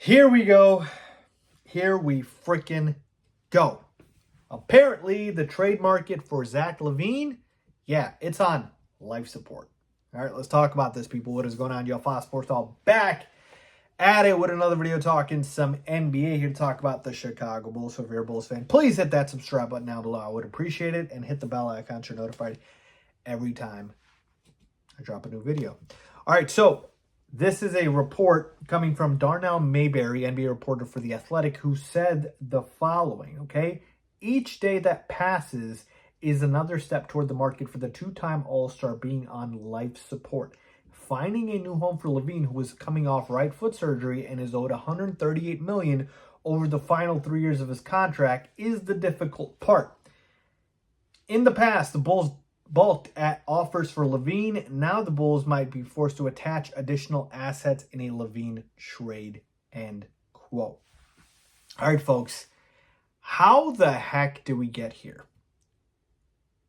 Here we go. Here we freaking go. Apparently, the trade market for Zach Lavine, yeah, it's on life support. All right, let's talk about this, people. What is going on? Yo, Faiz Sports All back at it with another video talking some NBA here to talk about the Chicago Bulls. So if you're a Bulls fan, please hit that subscribe button down below. I would appreciate it. And hit the bell icon so you're notified every time I drop a new video. All right, so this is a report coming from Darnell Mayberry, NBA reporter for The Athletic, who said the following, okay? Each day that passes is another step toward the market for the two-time All-Star being on life support. Finding a new home for LaVine, who is coming off right foot surgery and is owed $138 million over the final 3 years of his contract, is the difficult part. In the past, the Bulls balked at offers for LaVine. Now the Bulls might be forced to attach additional assets in a LaVine trade, end quote. All right, folks. How the heck do we get here?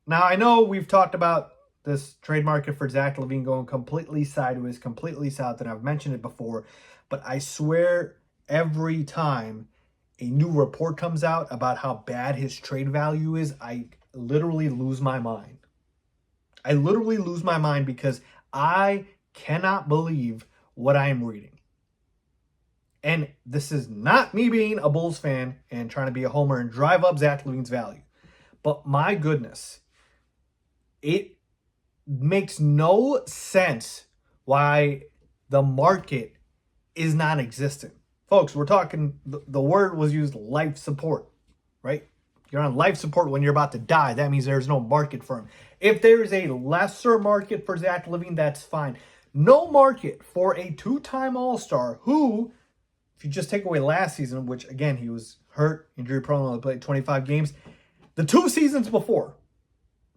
Now, I know we've talked about this trade market for Zach Lavine going completely sideways, completely south, and I've mentioned it before, but I swear every time a new report comes out about how bad his trade value is, I literally lose my mind. I literally lose my mind because I cannot believe what I am reading. And this is not me being a Bulls fan and trying to be a homer and drive up Zach Lavine's value. But my goodness, it makes no sense why the market is non-existent. Folks, we're talking, the word was used, life support, right? You're on life support when you're about to die. That means there's no market for him. If there is a lesser market for Zach Lavine, that's fine. No market for a two-time All-Star who, if you just take away last season, which, again, he was hurt, injury-prone, only played 25 games, the 2 seasons before,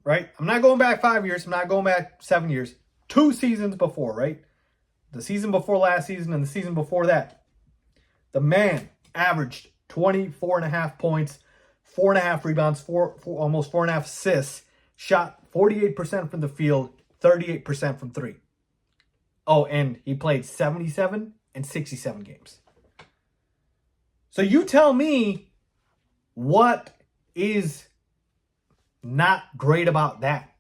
right? I'm not going back 5 years. I'm not going back 7 years. 2 seasons before, right? The season before last season and the season before that. The man averaged 24.5 points, 4.5 rebounds, almost 4.5 assists, shot 48% from the field, 38% from three. Oh, and he played 77 and 67 games. So you tell me what is not great about that.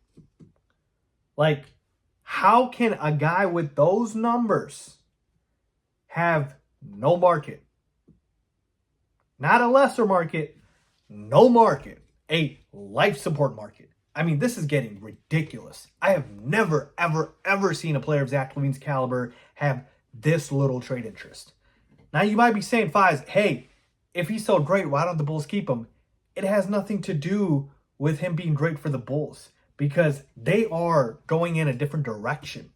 Like, how can a guy with those numbers have no market? Not a lesser market, no market, a life support market. I mean, this is getting ridiculous. I have never, ever, ever seen a player of Zach Lavine's caliber have this little trade interest. Now, you might be saying, Faiz, hey, if he's so great, why don't the Bulls keep him? It has nothing to do with him being great for the Bulls because they are going in a different direction.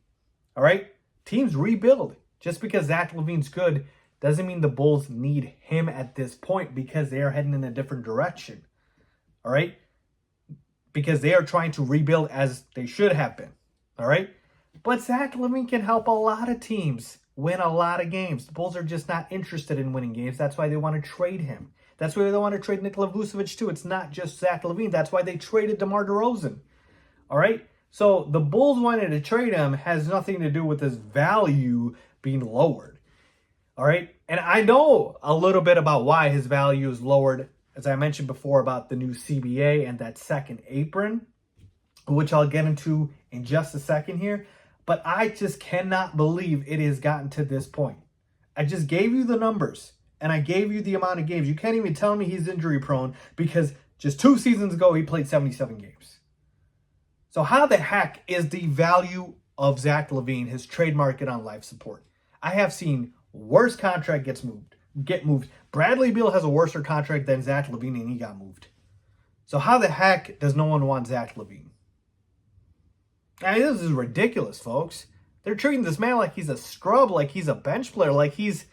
All right? Teams rebuild. Just because Zach Lavine's good doesn't mean the Bulls need him at this point because they are heading in a different direction. All right? Because they are trying to rebuild as they should have been. All right? But Zach Lavine can help a lot of teams win a lot of games. The Bulls are just not interested in winning games. That's why they want to trade him. That's why they want to trade Nikola Vucevic too. It's not just Zach Lavine. That's why they traded DeMar DeRozan. All right? So the Bulls wanted to trade him has nothing to do with his value being lowered. All right? And I know a little bit about why his value is lowered, as I mentioned before, about the new CBA and that second apron, which I'll get into in just a second here. But I just cannot believe it has gotten to this point. I just gave you the numbers, and I gave you the amount of games. You can't even tell me he's injury prone because just 2 seasons ago, he played 77 games. So how the heck is the value of Zach Lavine, his trade market, on life support? I have seen worse contract get moved. Bradley Beal has a worse contract than Zach Lavine, and he got moved. So how the heck does no one want Zach Lavine? I mean, this is ridiculous, folks. They're treating this man like he's a scrub, like he's a bench player, like he's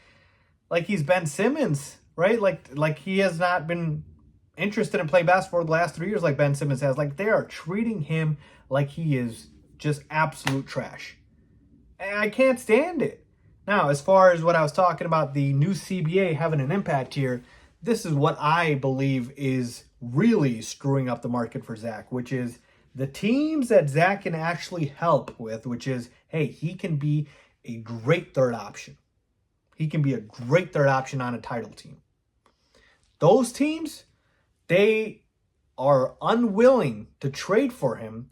Ben Simmons, right? Like he has not been interested in playing basketball the last 3 years like Ben Simmons has. Like, they are treating him like he is just absolute trash. And I can't stand it. Now, as far as what I was talking about, the new CBA having an impact here, this is what I believe is really screwing up the market for Zach, which is the teams that Zach can actually help with, which is, hey, he can be a great third option. he can be a great third option on a title team. Those teams, they are unwilling to trade for him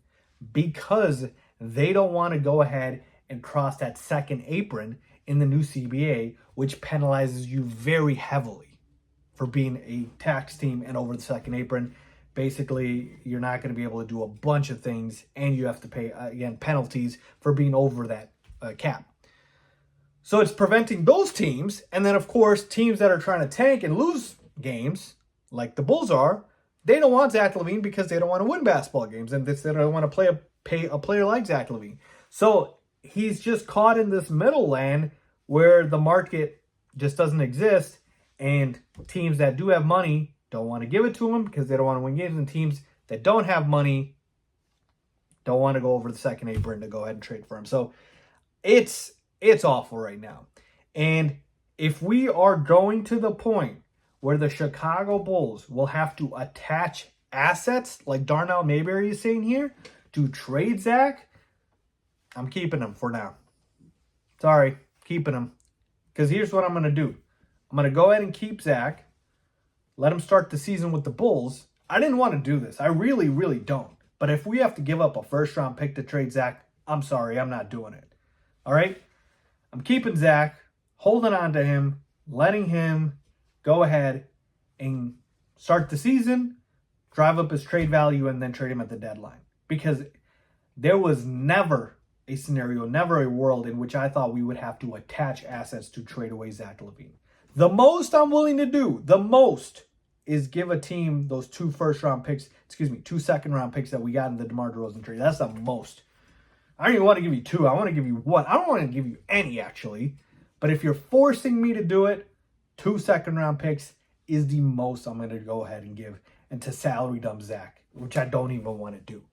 because they don't want to go ahead and cross that second apron in the new CBA, which penalizes you very heavily for being a tax team and over the second apron. Basically, you're not going to be able to do a bunch of things, and you have to pay, again, penalties for being over that cap. So it's preventing those teams. And then, of course, teams that are trying to tank and lose games, like the Bulls are, they don't want Zach Lavine because they don't want to win basketball games. And they don't want to pay a player like Zach Lavine. So he's just caught in this middle land where the market just doesn't exist. And teams that do have money don't want to give it to him because they don't want to win games. And teams that don't have money don't want to go over the second apron to go ahead and trade for him. So it's awful right now. And if we are going to the point where the Chicago Bulls will have to attach assets, like Darnell Mayberry is saying here, to trade Zach, I'm keeping him for now. Sorry, keeping him. Because here's what I'm going to do. I'm going to go ahead and keep Zach, let him start the season with the Bulls. I didn't want to do this. I really, really don't. But if we have to give up a first-round pick to trade Zach, I'm sorry, I'm not doing it. All right? I'm keeping Zach, holding on to him, letting him go ahead and start the season, drive up his trade value, and then trade him at the deadline. Because there was never a scenario, never a world in which I thought we would have to attach assets to trade away Zach Lavine. The most I'm willing to do, is give a team those two second-round picks that we got in the DeMar DeRozan trade. That's the most. I don't even want to give you two. I want to give you one. I don't want to give you any, actually. But if you're forcing me to do it, 2 second-round picks is the most I'm going to go ahead and give, and to salary dump Zach, which I don't even want to do.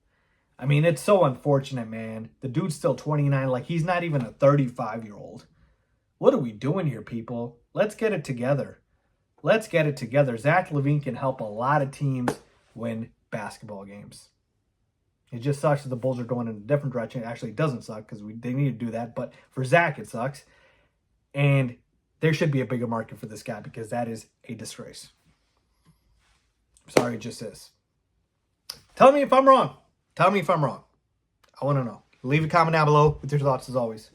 I mean, it's so unfortunate, man. The dude's still 29. Like, he's not even a 35-year-old. What are we doing here, people? Let's get it together. Let's get it together. Zach Lavine can help a lot of teams win basketball games. It just sucks that the Bulls are going in a different direction. Actually, it doesn't suck because they need to do that. But for Zach, it sucks. And there should be a bigger market for this guy because that is a disgrace. Sorry, it just is. Tell me if I'm wrong. Tell me if I'm wrong. I want to know. Leave a comment down below with your thoughts as always.